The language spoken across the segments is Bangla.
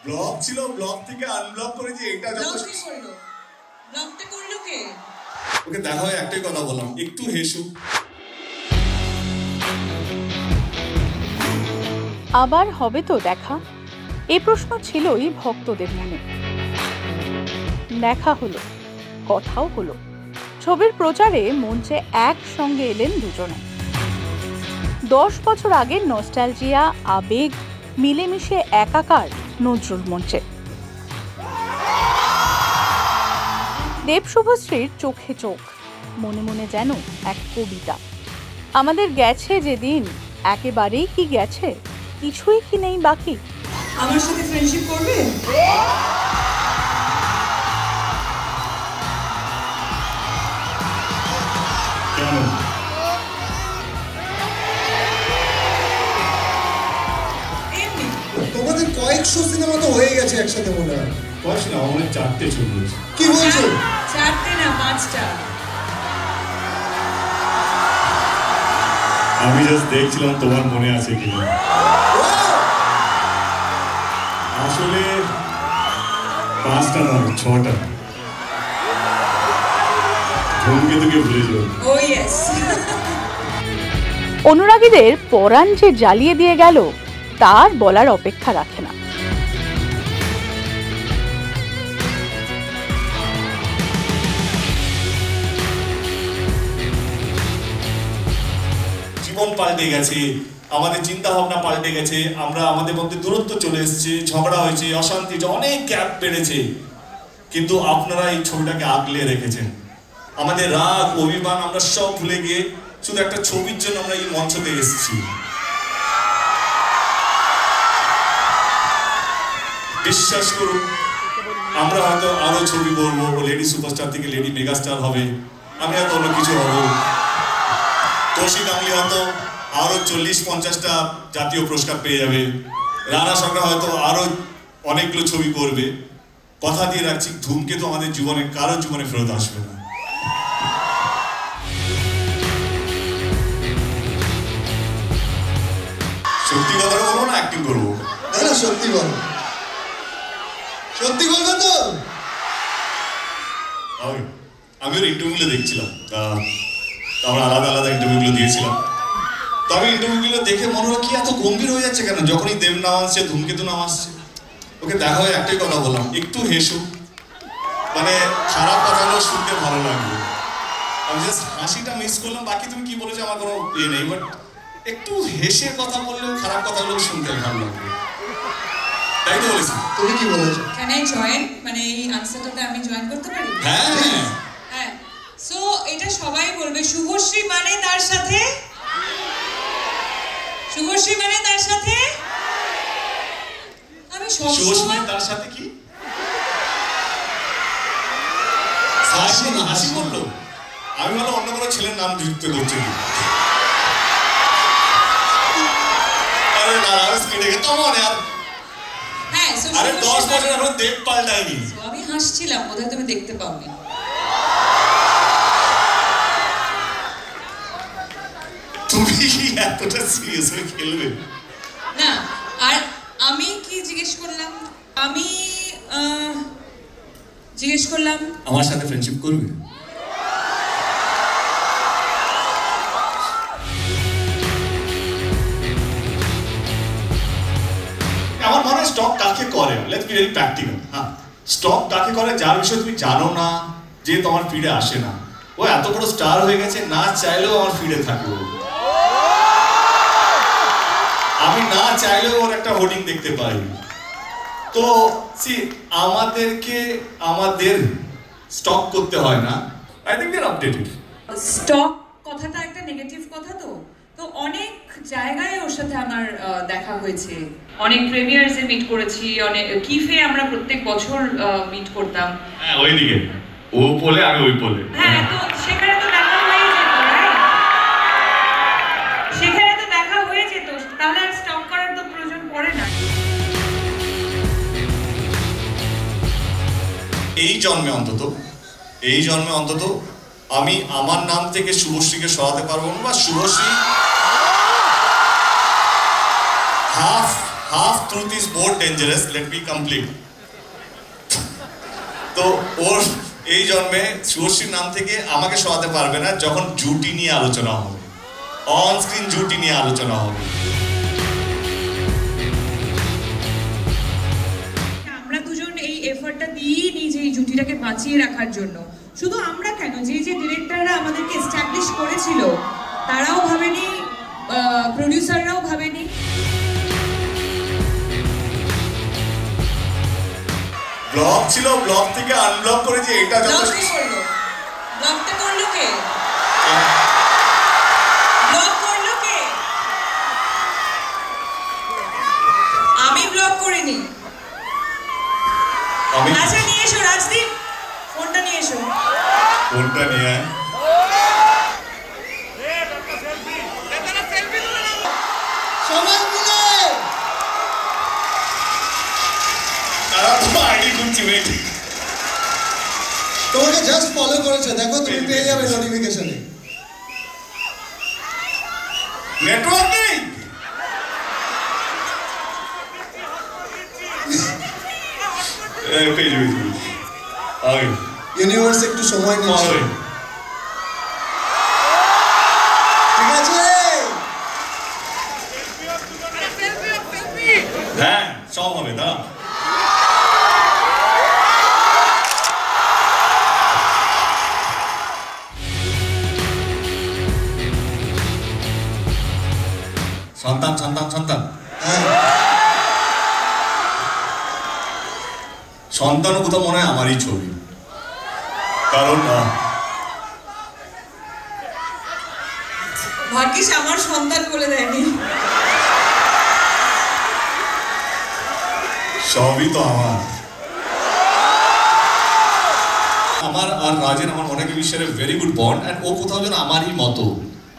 ব্লক ছিল, ব্লক থেকে আনব্লক করেছি। এটা যত ব্লকটা করলো কে? ওকে দেখা হয় একটাই কথা বললাম, একটু হেসু। আবার হবে তো দেখা, এই প্রশ্ন ছিলই ভক্তদের মনে। দেখা হলো, কথাও হলো। ছবির প্রচারে মঞ্চে একসঙ্গে এলেন দুজনে। 10 বছর আগের নস্টালজিয়া, আবেগ মিলেমিশে একাকার নজরুল মঞ্চে। দেব শুভশ্রীর চোখে চোখ, মনে মনে যেন এক কবিতা। আমাদের গেছে যেদিন, একেবারেই কি গেছে, কিছুই কি নেই বাকি। আমার সাথে ফ্রেন্ডশিপ করবে? কেন? তোমাদের কয়েকশো সিনেমা তো হয়ে গেছে একসাথে মনে হয়। কয়েকশো না, আমাদের 4টে ছবি হয়েছে। কি বলছো? 4টে না 5টা। আমি জাস্ট দেখছিলাম তোমার মনে আছে কিনা। আসলে 5টা নয়, 6টা। ধূমকেতুকে ভুলে যাও। ও ইয়েস। অনুরাগীদের পরাণ যে জ্বালিয়ে দিয়ে গেল, তার বলার অপেক্ষা রাখে না। জীবন পাল্টে গেছে, আমাদের চিন্তা ভাবনা পাল্টে গেছে, আমরা আমাদের মধ্যে দূরত্ব চলে এসেছে, ঝগড়া হয়েছে, অশান্তি, অনেক গ্যাপ বেড়েছে, কিন্তু আপনারা এই ছবিটাকে আগলে রেখেছেন। আমাদের রাগ, অভিমান আমরা সব ভুলে গিয়ে শুধু একটা ছবির জন্য আমরা এই মঞ্চতে এসেছি। বিশ্বাস করুন, আমরা হয়তো আরো ছবি করবো, লেডি সুপারস্টার থেকে লেডি মেগাস্টার হবে, আমি হয়তো অন্য কিছু হবো, কৌশিক গাঙ্গুলি হয়তো আরো 40-50টা জাতীয় পুরস্কার পেয়ে যাবে, রানা সরকার হয়তো আরো অনেকগুলো ছবি করবে। কথা দিয়ে রাখছি, ধূমকেতু আমাদের জীবনে কারো জীবনে ফেরত আসবে না। সত্যি কথা বলবো না অ্যাক্টিং করবো? না সত্যি বলো, সত্যি বলবে তো? আমি ওর ইন্টারভিউগুলো দেখছিলাম, আমরা আলাদা আলাদা ইন্টারভিউগুলো দিয়েছিলাম। তো আমি ইন্টারভিউগুলো দেখে মনে হলো কি এত গম্ভীর হয়ে যাচ্ছে কেন, যখনই দেব নাম আসছে, ধূমকেতু নাম আসছে। ওকে দেখা হয় একটাই কথা বললাম, একটু হেসু। মানে খারাপ কথাগুলো শুনতে ভালো লাগবে, আমি জাস্ট হাসিটা মিস করলাম। বাকি তুমি কি বলেছো আমার কোনো ইয়ে নেই, বাট একটু হেসে কথা বললেও খারাপ কথাগুলো শুনতে ভালো লাগবে, তাই তো বলেছি। তুমি কি বলেছো? Can I join? মানে এই আনসারটাতে আমি জয়েন করতে পারি? হ্যাঁ হ্যাঁ। সো এটা সবাই বলবে, শুভশ্রী মানে তার সাথে, শুভশ্রী মানে তার সাথে। আমি শুভশ্রী তার সাথে কি হাসি বললো, আমি ভালো অন্য কোনো ছেলের নাম যুক্ত করছি। আরে না, কেটে গেছে তোমার আর। হ্যাঁ, আরে 10 বছর এখন দেব পাল্টায়নি। আমি হাসছিলাম, বোধহয় তুমি দেখতে পাওনি। তুমি কি এতটা সিরিয়াস হয়ে খেলবে না? আর আমি কি জিজ্ঞেস করলাম? আমি জিজ্ঞেস করলাম আমার সাথে ফ্রেন্ডশিপ করবে? আমার মনে হয় স্টক কাকে করে, লেটস বি ভেরি প্র্যাকটিক্যাল। হ্যাঁ, স্টক কাকে করে যার বিষয়ে তুমি জানো না, যে তোমার ফিডে আসে না। ও এত বড় স্টার হয়ে গেছে, না চাইলেও আমার ফিডে থাকে। আমি না চাইলেও ওর একটা হোর্ডিং দেখতে পাই। তো আমাদেরকে আমাদের স্টক করতে হয় না। I think we are updated. Stock কথাটা একটা নেগেটিভ কথা, তো অনেক জায়গায় ওর সাথে আমার দেখা হয়েছে, অনেক প্রিমিয়ার্সে মিট করেছি, অনেক কিফে আমরা প্রত্যেক বছর মিট করতাম। হ্যাঁ, ওইদিকে ও বলে আমি ওই বলে। হ্যাঁ, তো সেখানে তো দেখা হয়ে যেত, সেখানে তো দেখা হয়ে যেত, তাহলে আর স্টক করার তো প্রয়োজন পড়ে না। এই জন্মে অন্তত আমি আমার নাম থেকে শুভশ্রীকে সরাতে পারবো না, বা Subhashree half truth is more dangerous, let me complete. তো ওর এই জন্মে শুভশ্রীর নাম থেকে আমাকে সরাতে পারবে না যখন জুটি নিয়ে আলোচনা হবে, অন স্ক্রিন জুটি নিয়ে আলোচনা হবে। আমরা দুজন এই এফর্টটা দিয়েই নিই যে এই জুটিটাকে বাঁচিয়ে রাখার জন্য। শুধু আমরা কেন, যে যে ডিরেক্টররা আমাদেরকে এস্টাবলিশ করেছিল তারাও ভাবেনি, প্রডিউসাররাও ভাবেনি। ব্লক ছিল, ব্লক থেকে আনব্লক করেছে, এটা যথেষ্ট। ব্লকটা করলো কে? ব্লক করলো কে? আমি ব্লক করিনি। আচ্ছা নিয়ে এসো রাজদীপ, ফোনটা নিয়ে এসো। ফোনটা নিয়ে আয়। সবাই মিলে তারা তো আইডি খুঁজছি, ওয়েট। তোমাকে জাস্ট ফলো করেছে, দেখো তুমি পেয়ে যাবে নোটিফিকেশনে। নেটওয়ার্ক নেই। পেয়ে যাবে আগে। ইউনিভার্স একটু সময় নিচ্ছে। ঠিক আছে, হ্যাঁ সব হবে। দাঁড়া, সন্তান সন্তান সন্তান সন্তানও কোথাও মনে হয় আমারই ছবি, কারণ ভাগ্যিস আমার সন্তান বলে দেয়নি। সবই তো আমার আর রাজের আমার অনেক বিষয়ে ভেরি গুড বন্ড, অ্যান্ড ও কোথাও যেন আমারই মতো।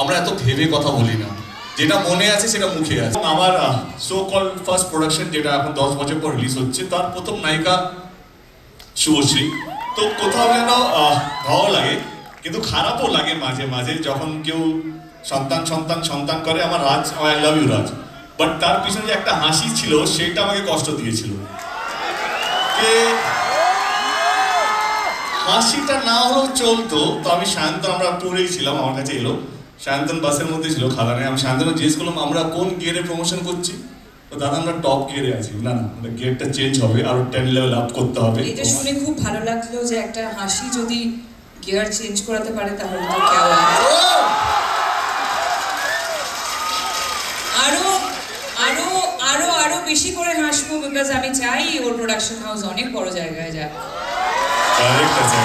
আমরা এত ভেবে কথা বলি না, যেটা মনে আছে সেটা মুখে আছে। আমার সো কল ফার্স্ট প্রোডাকশন, যেটা এখন 10 বছর পর রিলিজ হচ্ছে, তার প্রথম নায়িকা শুভশ্রী। তো কোথাও যেন ভালো লাগে, কিন্তু খারাপও লাগে মাঝে মাঝে যখন কেউ সন্তান সন্তান সন্তান করে। আমার Raj, I love you Raj, but তার পিছনে যে একটা হাসি ছিল সেটা আমাকে কষ্ট দিয়েছিল। যে হাসিটা না হলেও চলতো। তো আমি সায়ন্তন, আমরা ট্যুরেই ছিলাম, আমার কাছে এলো সায়ন্তন, বাসের মধ্যে ছিল খাদানে। আমি সায়ন্তনকে জিজ্ঞেস করলাম আমরা কোন গিয়ারে প্রমোশন করছি। তো দাদা আমরা টপ গিয়ারে আছি। না না, গিয়ারটা চেঞ্জ হবে, আরো 10 লেভেল আপ করতে হবে। এটা শুনে খুব ভালো লাগলো যে একটা হাসি যদি গিয়ার চেঞ্জ করাতে পারে তাহলে তো কেউ আরো আরো আরো আরো বেশি করে হাসবো, বিকজ আমি চাই ওর প্রোডাকশন হাউস অনেক বড় জায়গায় যাক। কারেক্ট আছে।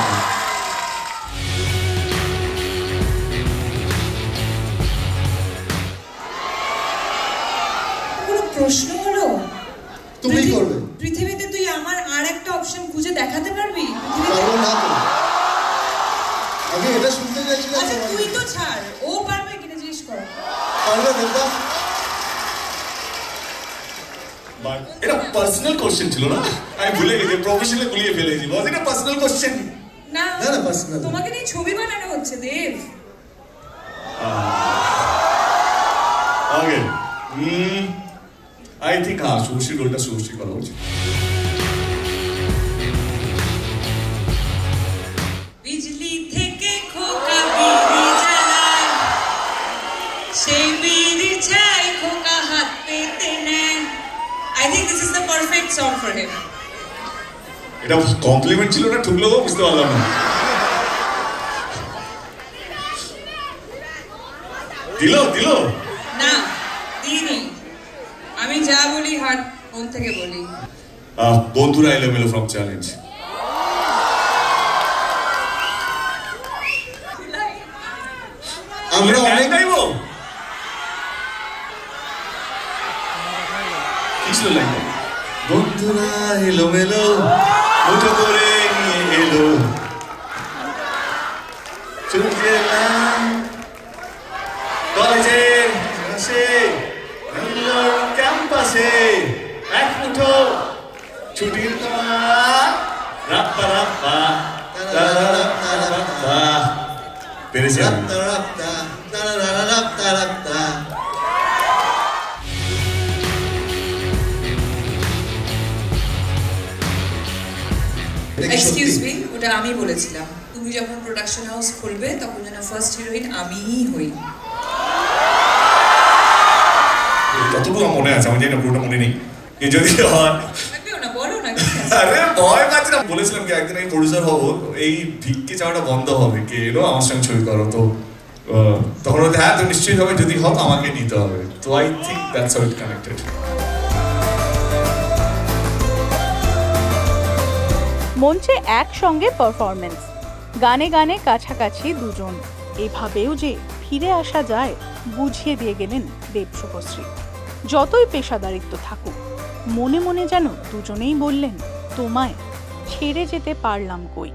কোনো প্রশ্ন হলো? তুমি করবে। পৃথিবীতে তুই আমার আর একটা অপশন খুঁজে দেখাতে পারবি? পারবো না তো। আগে এটা শুনতে চাইছিলাম। আচ্ছা তুই তো ছাড়, ও পারবে কিনা জিজ্ঞেস কর। পারবে দেবদা? এটা পার্সোনাল কোশ্চেন ছিল না, আমি ভুলে গেছি, প্রফেশনালি গুলিয়ে ফেলেছি। বস এটা পার্সোনাল কোশ্চেন না না না, পার্সোনাল। তোমাকে নিয়ে ছবি বানানো হচ্ছে দেব। আগে আই থিঙ্ক হ্যাঁ শুভশ্রী রোলটা শুভশ্রী করা উচিত। বিজলি থেকে খোকা বিড়ি জ্বালায়, সেই বিড়ি ছাই খোকা হাত পেতে নেয়। I think this is the perfect song for him. এটা কমপ্লিমেন্ট ছিল না ঠুকলো, বুঝতে পারলাম না। দিল দিল না দিইনি, আমি যা বলি হাত মন থেকে বলি। বন্ধুরা এলোমেলো ফ্রম চ্যালেঞ্জ। আমরা অনেক গাইবো কিছু লাইন। বন্ধুরা এলোমেলো মুঠো করে নিয়ে এলো, চলে গেলাম কলেজের পাশে, ক্যাম্পাসে, এক মুঠো ছুটির তোমার রাপ্পা রাপ্পা রাপ্পা। পেরেছি আমি। এটা কি এক্সকিউজ সত্যি? মি, ওটা আমি বলেছিলাম তুমি যখন প্রোডাকশন হাউস খুলবে তখন যেন ফার্স্ট হিরোইন আমিই হই। যতটুকু আমার মনে আছে, আমি জানি না পুরোটা মনে নেই, যে যদি হয় থাকবেও না, বলো না, ঠিক আছে। আরে ভয় পাচ্ছি না, বলেছিলাম কি একদিন আমি প্রডিউসার হবো, এই ভিক্ষে চাওয়াটা বন্ধ হবে, কে এলো আমার সঙ্গে ছবি করো, তো তখন বলতে হ্যাঁ তো নিশ্চয়ই হবে, যদি হয় তো আমাকে নিতে হবে, তো I think that's how it connected. মঞ্চে একসঙ্গে পারফরমেন্স, গানে গানে কাছাকাছি দুজন, এভাবেও যে ফিরে আসা যায় বুঝিয়ে দিয়ে গেলেন দেব শুভশ্রী। যতই পেশাদারিত্ব থাকুক, মনে মনে যেন দুজনেই বললেন, তোমায় ছেড়ে যেতে পারলাম কই।